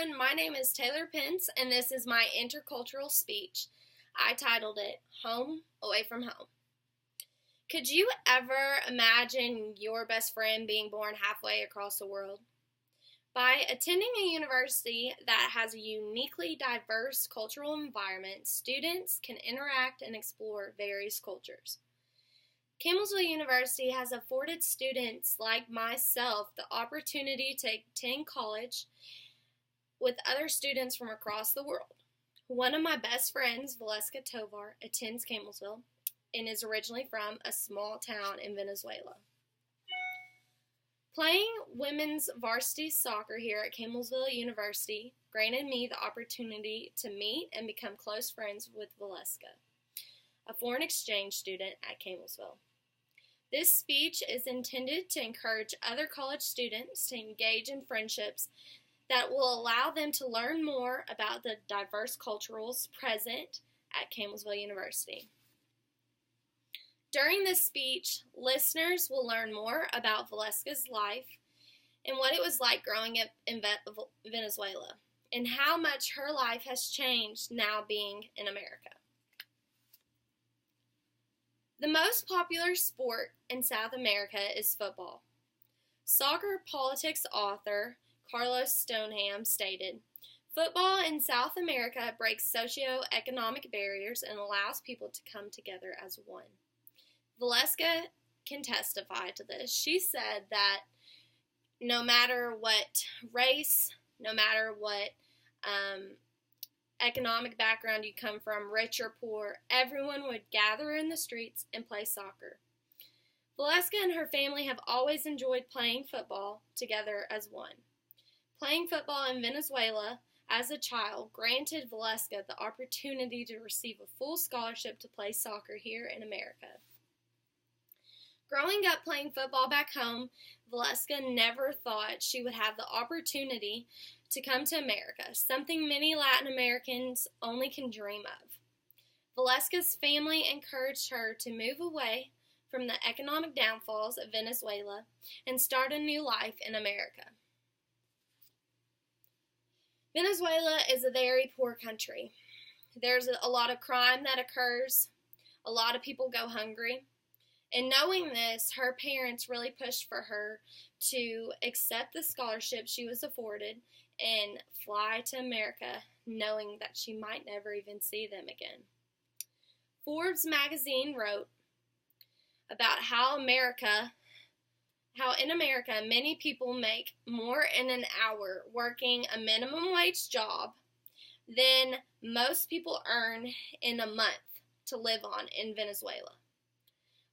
everyone, my name is Taylor Pence, and this is my intercultural speech. I titled it, Home Away from Home. Could you ever imagine your best friend being born halfway across the world? By attending a university that has a uniquely diverse cultural environment, students can interact and explore various cultures. Campbellsville University has afforded students like myself the opportunity to attend college with other students from across the world. One of my best friends, Valeska Tovar, attends Campbellsville and is originally from a small town in Venezuela. Playing women's varsity soccer here at Campbellsville University granted me the opportunity to meet and become close friends with Valeska, a foreign exchange student at Campbellsville. This speech is intended to encourage other college students to engage in friendships that will allow them to learn more about the diverse cultures present at Campbellsville University. During this speech, listeners will learn more about Valeska's life and what it was like growing up in Venezuela, and how much her life has changed now being in America. The most popular sport in South America is football. Soccer politics author Carlos Stoneham stated, "Football in South America breaks socioeconomic barriers and allows people to come together as one." Valeska can testify to this. She said that no matter what race, no matter what economic background you come from, rich or poor, everyone would gather in the streets and play soccer. Valeska and her family have always enjoyed playing football together as one. Playing football in Venezuela as a child granted Valeska the opportunity to receive a full scholarship to play soccer here in America. Growing up playing football back home, Valeska never thought she would have the opportunity to come to America, something many Latin Americans only can dream of. Valeska's family encouraged her to move away from the economic downfalls of Venezuela and start a new life in America. Venezuela is a very poor country. There's a lot of crime that occurs. A lot of people go hungry. And knowing this, her parents really pushed for her to accept the scholarship she was afforded and fly to America, knowing that she might never even see them again. Forbes magazine wrote about how in America many people make more in an hour working a minimum wage job than most people earn in a month to live on in Venezuela.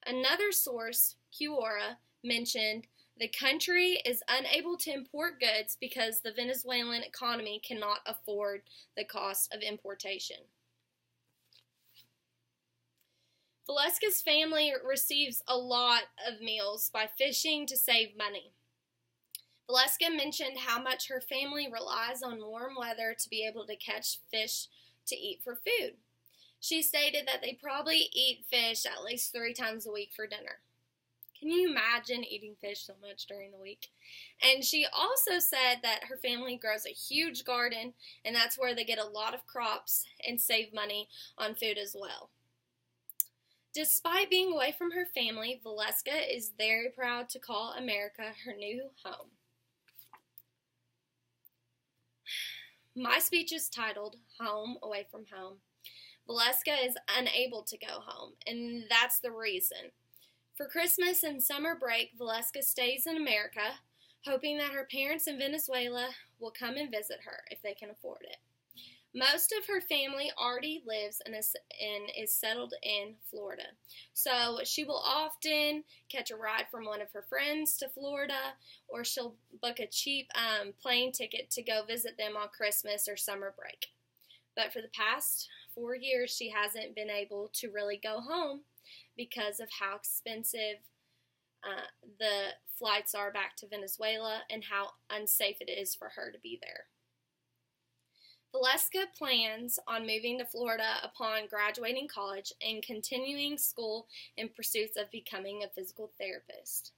Another source, Quora, mentioned the country is unable to import goods because the Venezuelan economy cannot afford the cost of importation. Valeska's family receives a lot of meals by fishing to save money. Valeska mentioned how much her family relies on warm weather to be able to catch fish to eat for food. She stated that they probably eat fish at least 3 times a week for dinner. Can you imagine eating fish so much during the week? And she also said that her family grows a huge garden, and that's where they get a lot of crops and save money on food as well. Despite being away from her family, Valeska is very proud to call America her new home. My speech is titled, Home Away from Home. Valeska is unable to go home, and that's the reason. For Christmas and summer break, Valeska stays in America, hoping that her parents in Venezuela will come and visit her if they can afford it. Most of her family already lives and is settled in Florida, so she will often catch a ride from one of her friends to Florida, or she'll book a cheap plane ticket to go visit them on Christmas or summer break. But for the past 4 years, she hasn't been able to really go home because of how expensive the flights are back to Venezuela and how unsafe it is for her to be there. Valeska plans on moving to Florida upon graduating college and continuing school in pursuits of becoming a physical therapist.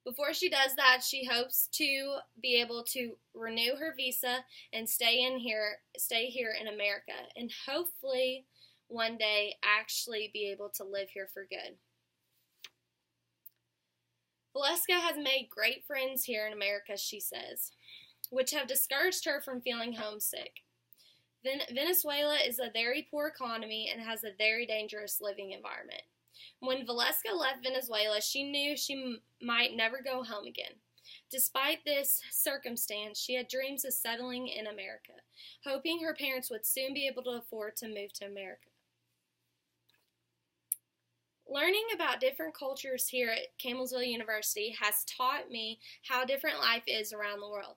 Before she does that, she hopes to be able to renew her visa and stay here in America, and hopefully one day actually be able to live here for good. Valeska has made great friends here in America, she says, which have discouraged her from feeling homesick. Venezuela is a very poor economy and has a very dangerous living environment. When Valeska left Venezuela, she knew she might never go home again. Despite this circumstance, she had dreams of settling in America, hoping her parents would soon be able to afford to move to America. Learning about different cultures here at Campbellsville University has taught me how different life is around the world.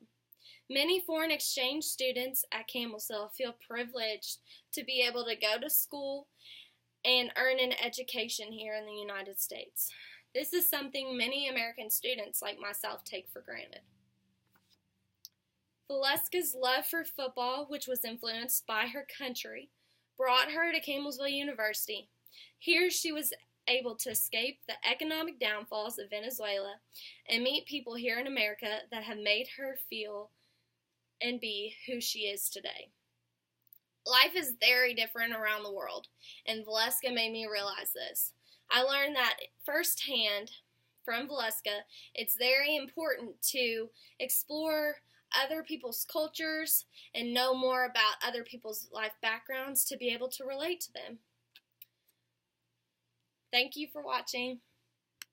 Many foreign exchange students at Campbellsville feel privileged to be able to go to school and earn an education here in the United States. This is something many American students like myself take for granted. Valeska's love for football, which was influenced by her country, brought her to Campbellsville University. Here she was able to escape the economic downfalls of Venezuela and meet people here in America that have made her feel and be who she is today. Life is very different around the world, and Valeska made me realize this. I learned that firsthand from Valeska, it's very important to explore other people's cultures and know more about other people's life backgrounds to be able to relate to them. Thank you for watching.